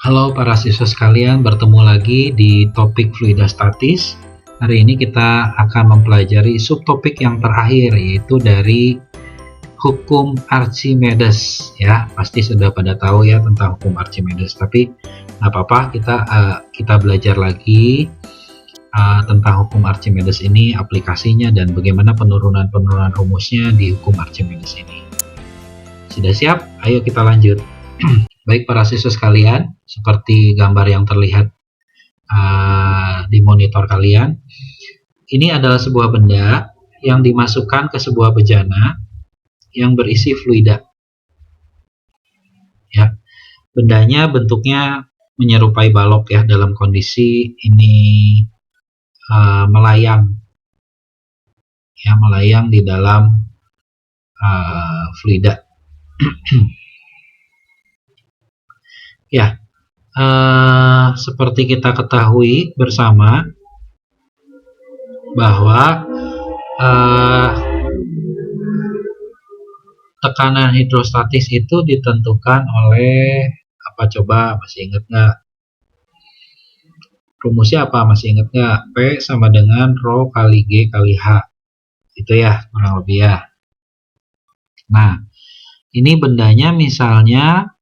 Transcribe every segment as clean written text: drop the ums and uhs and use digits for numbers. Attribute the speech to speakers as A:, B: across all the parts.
A: Halo para siswa sekalian, bertemu lagi di topik fluida statis. Hari ini kita akan mempelajari subtopik yang terakhir, yaitu dari hukum Archimedes. Ya, pasti sudah pada tahu ya tentang hukum Archimedes, tapi nggak apa-apa, kita belajar lagi tentang hukum Archimedes ini, aplikasinya, dan bagaimana penurunan rumusnya di hukum Archimedes ini. Sudah siap? Ayo kita lanjut. Baik para siswa sekalian, seperti gambar yang terlihat di monitor kalian, ini adalah sebuah benda yang dimasukkan ke sebuah bejana yang berisi fluida. Ya, bendanya bentuknya menyerupai balok ya, dalam kondisi ini melayang, ya, melayang di dalam fluida. Ya, seperti kita ketahui bersama bahwa tekanan hidrostatis itu ditentukan oleh apa, coba masih ingat nggak? Rumusnya apa, masih ingat nggak? P sama dengan Rho kali G kali H. Itu ya, kurang lebih ya. Nah, ini bendanya misalnya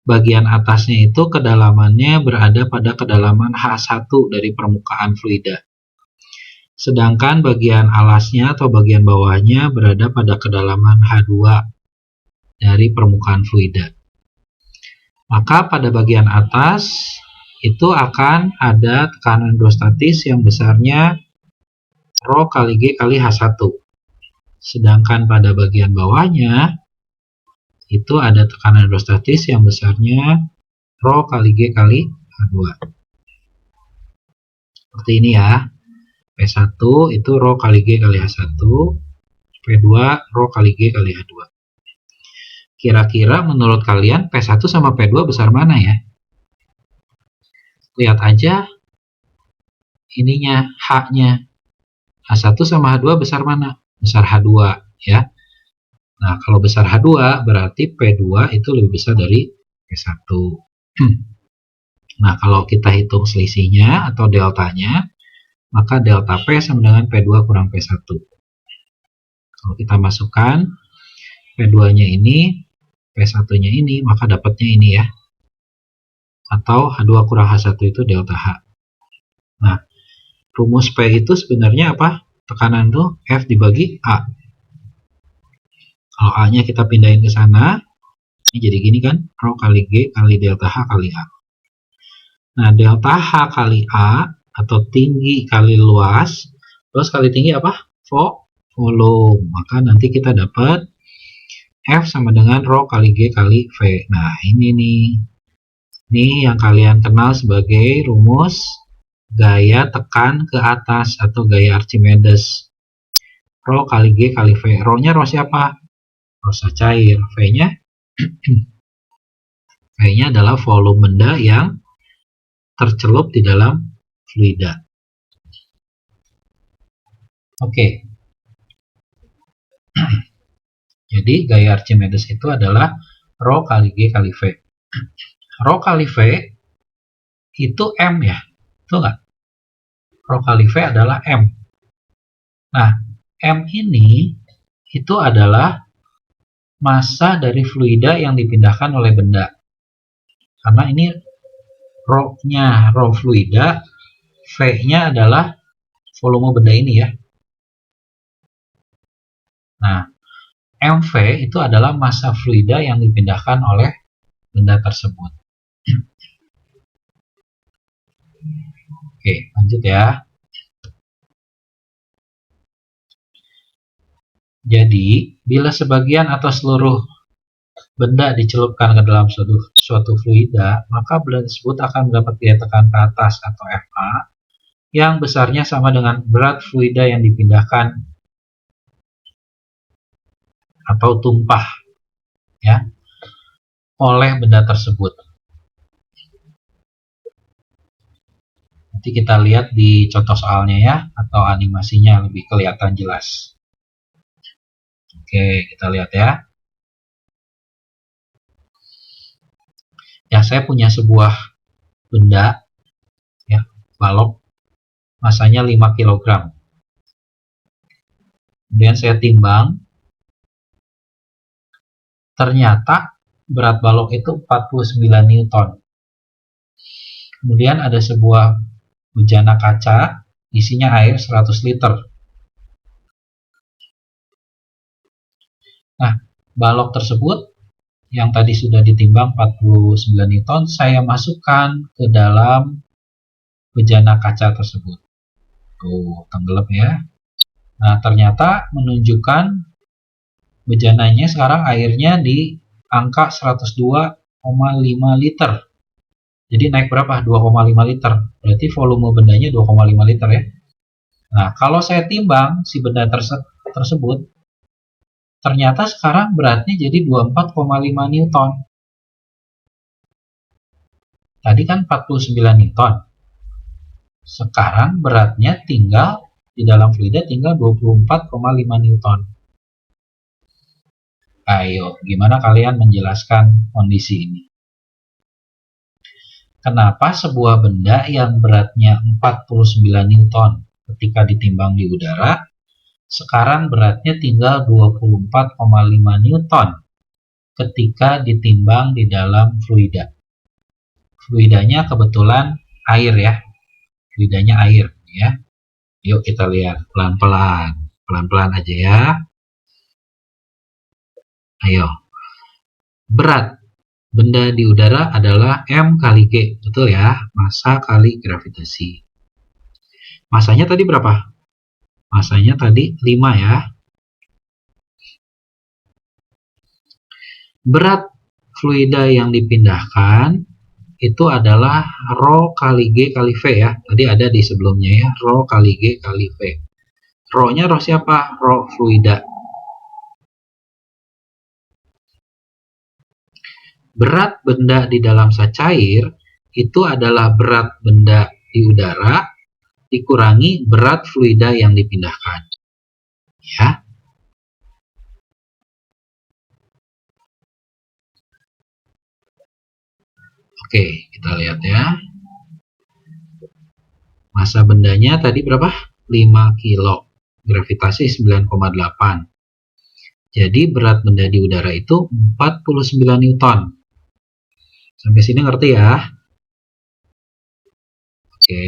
A: bagian atasnya itu kedalamannya berada pada kedalaman H1 dari permukaan fluida. Sedangkan bagian alasnya atau bagian bawahnya berada pada kedalaman H2 dari permukaan fluida. Maka pada bagian atas itu akan ada tekanan hidrostatis yang besarnya Rho kali G kali H1. Sedangkan pada bagian bawahnya itu ada tekanan hidrostatis yang besarnya Rho kali G kali H2. Seperti ini ya. P1 itu Rho kali G kali H1, P2 Rho kali G kali H2. Kira-kira menurut kalian P1 sama P2 besar mana ya? Lihat aja ininya, H-nya. H1 sama H2 besar mana? Besar H2 ya. Nah, kalau besar H2 berarti P2 itu lebih besar dari P1. Nah, kalau kita hitung selisihnya atau deltanya, maka delta P sama dengan P2 kurang P1. Kalau kita masukkan P2-nya ini, P1-nya ini, maka dapatnya ini ya. Atau H2 kurang H1 itu delta H. Nah, rumus P itu sebenarnya apa? Tekanan itu F dibagi A. Kalau A-nya kita pindahin ke sana, ini jadi gini kan, Rho kali G kali delta H kali A. Nah, delta H kali A atau tinggi kali luas, luas kali tinggi apa? Volume. Maka nanti kita dapat F sama dengan Rho kali G kali V. Nah, ini nih. Ini yang kalian kenal sebagai rumus gaya tekan ke atas atau gaya Archimedes. Rho kali G kali V. Rho-nya Rho siapa? Massa cair. V-nya V-nya adalah volume benda yang tercelup di dalam fluida. Oke. Jadi gaya Archimedes itu adalah Rho kali G kali V. Rho kali V itu M ya. Betul nggak? Rho kali V adalah M. Nah, M ini itu adalah massa dari fluida yang dipindahkan oleh benda. Karena ini Rho-nya Rho fluida, V-nya adalah volume benda ini ya. Nah, MV itu adalah massa fluida yang dipindahkan oleh benda tersebut. Oke, lanjut ya. Jadi, bila sebagian atau seluruh benda dicelupkan ke dalam suatu fluida, maka benda tersebut akan mendapat gaya tekan ke atas atau FA yang besarnya sama dengan berat fluida yang dipindahkan atau tumpah ya oleh benda tersebut. Nanti kita lihat di contoh soalnya ya, atau animasinya lebih kelihatan jelas. Oke, kita lihat ya. Ya, saya punya sebuah benda, ya, balok, masanya 5 kg. Kemudian saya timbang, ternyata berat balok itu 49 Newton. Kemudian ada sebuah bejana kaca, isinya air 100 liter. Nah, balok tersebut yang tadi sudah ditimbang 49 Newton, saya masukkan ke dalam bejana kaca tersebut. Tuh, tenggelam ya. Nah, ternyata menunjukkan bejananya sekarang airnya di angka 102,5 liter. Jadi naik berapa? 2,5 liter. Berarti volume bendanya 2,5 liter ya. Nah, kalau saya timbang si benda tersebut, ternyata sekarang beratnya jadi 24,5 Newton. Tadi kan 49 Newton. Sekarang beratnya tinggal di dalam fluida tinggal 24,5 Newton. Ayo, gimana kalian menjelaskan kondisi ini? Kenapa sebuah benda yang beratnya 49 Newton ketika ditimbang di udara, sekarang beratnya tinggal 24,5 Newton ketika ditimbang di dalam fluida? Fluidanya kebetulan air ya. Fluidanya air ya. Yuk kita lihat pelan-pelan. Pelan-pelan aja ya. Ayo. Berat benda di udara adalah M kali G, betul ya? Massa kali gravitasi. Masanya tadi berapa? Masanya tadi 5 ya. Berat fluida yang dipindahkan itu adalah Rho kali G kali V ya. Tadi ada di sebelumnya ya, Rho kali G kali V. Rho-nya Rho siapa? Rho fluida. Berat benda di dalam cair itu adalah berat benda di udara dikurangi berat fluida yang dipindahkan. Ya. Oke, kita lihat ya. Massa bendanya tadi berapa? 5 kilo. Gravitasi 9,8. Jadi berat benda di udara itu 49 Newton. Sampai sini ngerti ya? Oke.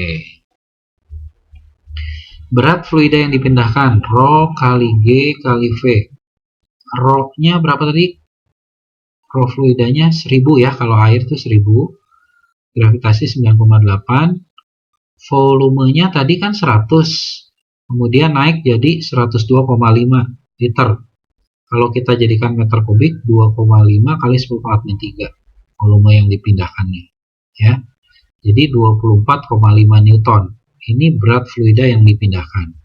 A: Berat fluida yang dipindahkan, Rho kali G kali V. Rho-nya berapa tadi? Rho fluidanya 1000 ya, kalau air itu 1000. Gravitasi 9,8. Volumenya tadi kan 100. Kemudian naik jadi 102,5 liter. Kalau kita jadikan meter kubik, 2,5 kali 10 pangkat 3 volume yang dipindahkannya. Ya. Jadi 24,5 Newton. Ini berat fluida yang dipindahkan.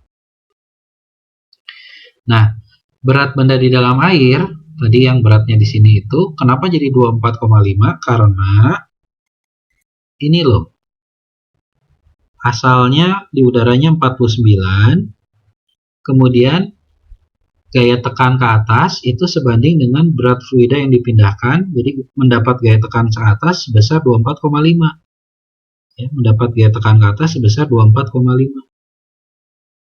A: Nah, berat benda di dalam air, tadi yang beratnya di sini itu, kenapa jadi 24,5? Karena ini loh. Asalnya di udaranya 49, kemudian gaya tekan ke atas itu sebanding dengan berat fluida yang dipindahkan, jadi mendapat gaya tekan ke atas sebesar 24,5. Ya, mendapat gaya tekan ke atas sebesar 24,5.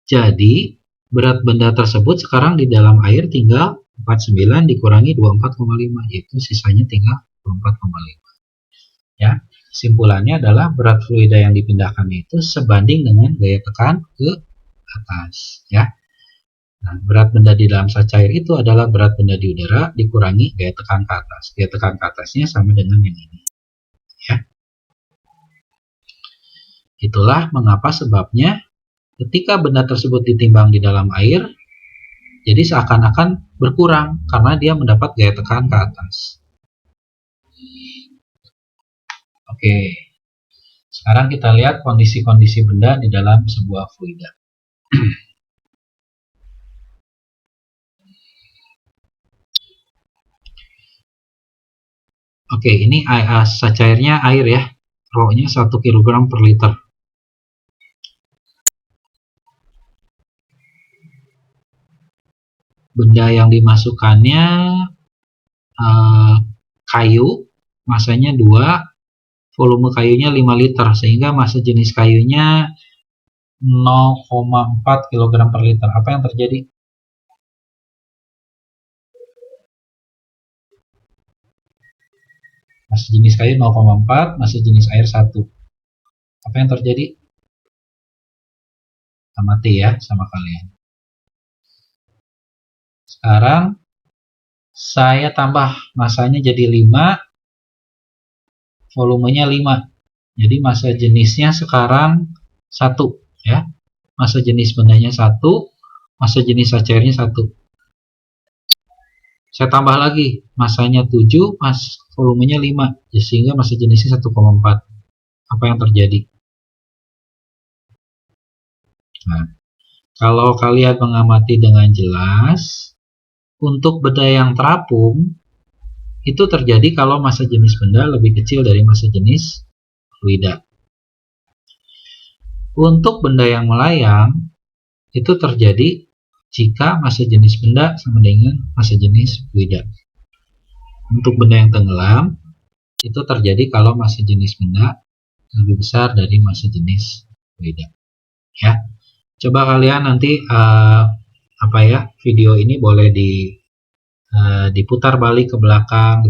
A: Jadi, berat benda tersebut sekarang di dalam air tinggal 49 dikurangi 24,5, yaitu sisanya tinggal 24,5. Ya, kesimpulannya adalah berat fluida yang dipindahkan itu sebanding dengan gaya tekan ke atas. Ya. Nah, berat benda di dalam cair itu adalah berat benda di udara dikurangi gaya tekan ke atas. Gaya tekan ke atasnya sama dengan yang ini. Ya. Itulah mengapa sebabnya ketika benda tersebut ditimbang di dalam air, jadi seakan-akan berkurang karena dia mendapat gaya tekan ke atas. Oke. Sekarang kita lihat kondisi-kondisi benda di dalam sebuah fluida. Oke, ini cairnya air ya. Rho-nya 1 kg per liter. Benda yang dimasukkannya kayu, masanya 2, volume kayunya 5 liter, sehingga massa jenis kayunya 0,4 kg per liter. Apa yang terjadi? Massa jenis kayu 0,4, massa jenis air 1. Apa yang terjadi? Amati ya sama kalian. Sekarang saya tambah massanya jadi 5, volumenya 5. Jadi massa jenisnya sekarang 1 ya. Massa jenis bendanya 1, massa jenis cairnya 1. Saya tambah lagi, massanya 7, volumenya 5, sehingga massa jenisnya 1,4. Apa yang terjadi? Nah, kalau kalian mengamati dengan jelas, untuk benda yang terapung, itu terjadi kalau massa jenis benda lebih kecil dari massa jenis fluida. Untuk benda yang melayang, itu terjadi jika massa jenis benda sama dengan massa jenis fluida. Untuk benda yang tenggelam, itu terjadi kalau massa jenis benda lebih besar dari massa jenis fluida. Ya. Coba kalian nanti video ini boleh diputar balik ke belakang,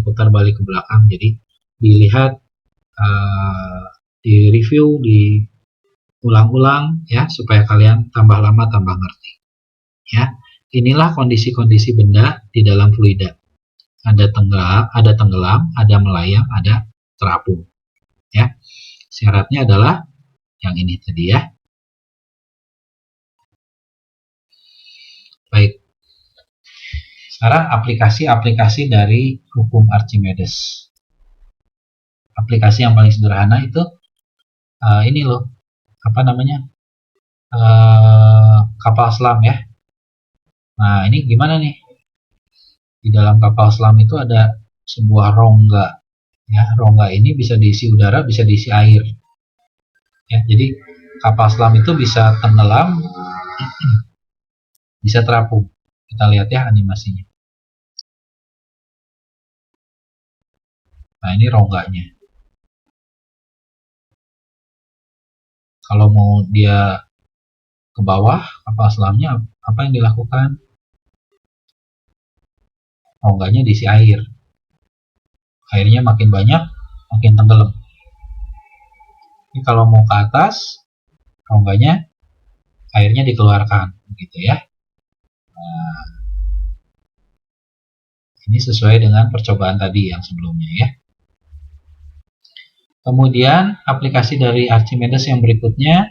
A: jadi dilihat, di review, diulang-ulang ya, supaya kalian tambah lama tambah ngerti. Ya, inilah kondisi-kondisi benda di dalam fluida. Ada tenggelam, ada melayang, ada terapung. Ya, syaratnya adalah yang ini tadi ya. Baik. Sekarang aplikasi-aplikasi dari hukum Archimedes. Aplikasi yang paling sederhana itu ini loh, kapal selam ya. Nah, ini gimana nih? Di dalam kapal selam itu ada sebuah rongga. Ya, rongga ini bisa diisi udara, bisa diisi air. Ya, jadi kapal selam itu bisa tenggelam, bisa terapung. Kita lihat ya animasinya. Nah, ini rongganya. Kalau mau dia ke bawah, kapal selamnya, apa yang dilakukan? Rongganya diisi air. Airnya makin banyak, makin tenggelam. Ini kalau mau ke atas, rongganya, airnya dikeluarkan, gitu ya. Nah, ini sesuai dengan percobaan tadi yang sebelumnya ya. Kemudian aplikasi dari Archimedes yang berikutnya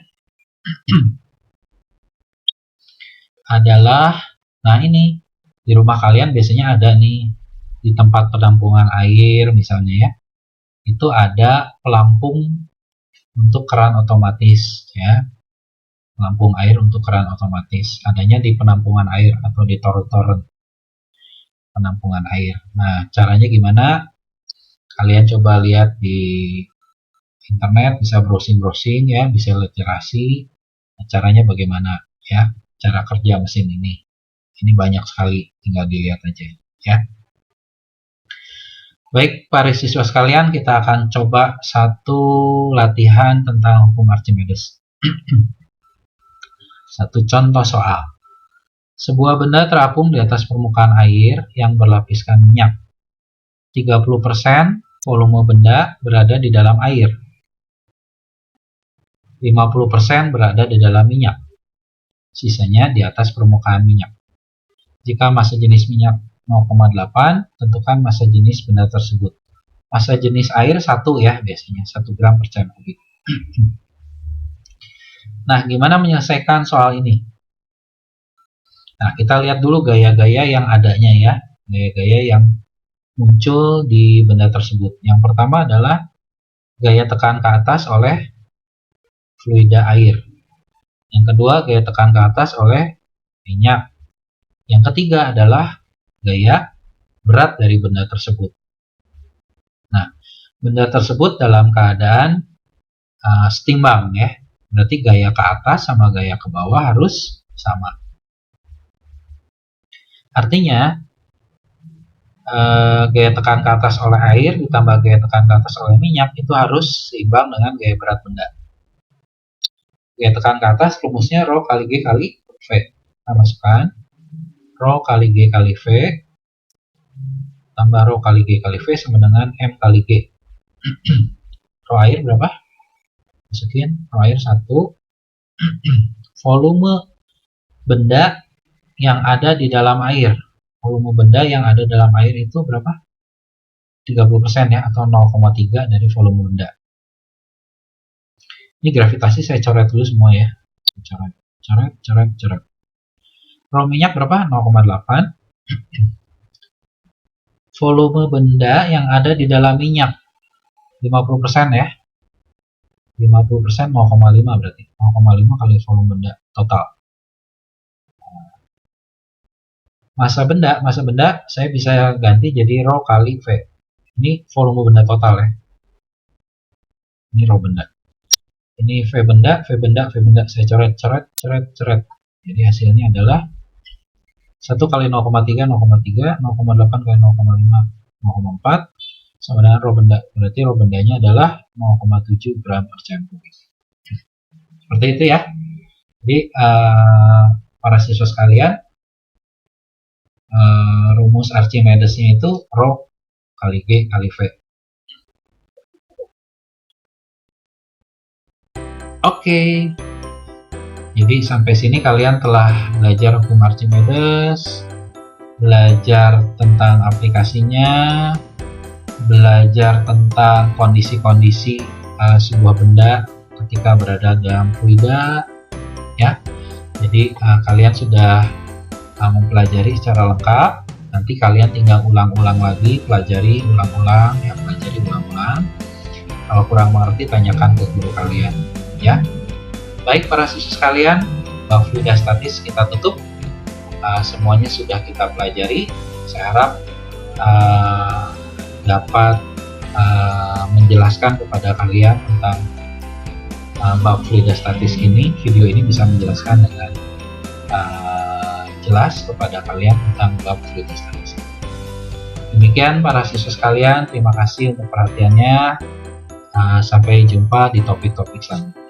A: adalah, nah ini di rumah kalian biasanya ada nih, di tempat penampungan air misalnya ya, itu ada pelampung untuk keran otomatis ya. Pelampung air untuk keran otomatis adanya di penampungan air atau di toren-toren penampungan air. Nah, caranya gimana? Kalian coba lihat di internet, bisa browsing-browsing ya, bisa literasi. Nah, caranya bagaimana ya? Cara kerja mesin ini. Ini banyak sekali, tinggal dilihat aja ya. Baik, para siswa sekalian, kita akan coba satu latihan tentang hukum Archimedes. Satu contoh soal. Sebuah benda terapung di atas permukaan air yang berlapiskan minyak. 30% volume benda berada di dalam air. 50% berada di dalam minyak. Sisanya di atas permukaan minyak. Jika massa jenis minyak 0,8, tentukan massa jenis benda tersebut. Massa jenis air 1 ya, biasanya 1 gram per cm kubik. Nah, gimana menyelesaikan soal ini? Nah, kita lihat dulu gaya-gaya yang adanya ya. Gaya-gaya yang muncul di benda tersebut. Yang pertama adalah gaya tekan ke atas oleh fluida air. Yang kedua, gaya tekan ke atas oleh minyak. Yang ketiga adalah gaya berat dari benda tersebut. Nah, benda tersebut dalam keadaan setimbang ya. Berarti gaya ke atas sama gaya ke bawah harus sama. Artinya, gaya tekan ke atas oleh air ditambah gaya tekan ke atas oleh minyak itu harus seimbang dengan gaya berat benda. Gaya tekan ke atas rumusnya Rho kali G kali V. Kita masukkan Rho kali G kali V tambah Rho kali G kali V sama dengan M kali G. Rho air berapa? Masukin Rho air 1. Volume benda yang ada di dalam air. Volume benda yang ada dalam air itu berapa? 30% ya, atau 0,3 dari volume benda. Ini gravitasi saya coret dulu semua ya. Coret. Rho minyak berapa? 0,8. Volume benda yang ada di dalam minyak 50% ya. 50% 0,5 berarti. 0,5 kali volume benda total. Massa benda saya bisa ganti jadi Rho kali V. Ini volume benda total ya. Ini Rho benda. Ini V benda. Saya coret. Jadi hasilnya adalah 1 kali 0,3, 0,8 kali 0,5, 0,4 sama dengan Rho benda. Berarti Rho bendanya adalah 0,7 gram per cm kubik. Seperti itu ya. Jadi para siswa sekalian, rumus Archimedes-nya itu Rho kali G kali V. Oke. Jadi sampai sini kalian telah belajar hukum Archimedes, belajar tentang aplikasinya, belajar tentang kondisi-kondisi sebuah benda ketika berada dalam fluida, ya. Jadi kalian sudah mempelajari secara lengkap. Nanti kalian tinggal ulang-ulang lagi, pelajari ulang-ulang. Kalau kurang mengerti tanyakan ke guru kalian, ya. Baik para siswa sekalian, bab fluida statis kita tutup. Semuanya sudah kita pelajari. Saya harap dapat menjelaskan kepada kalian tentang bab fluida statis ini. Video ini bisa menjelaskan dengan jelas kepada kalian tentang bab fluida statis. Demikian para siswa sekalian, terima kasih untuk perhatiannya. Sampai jumpa di topik-topik selanjutnya.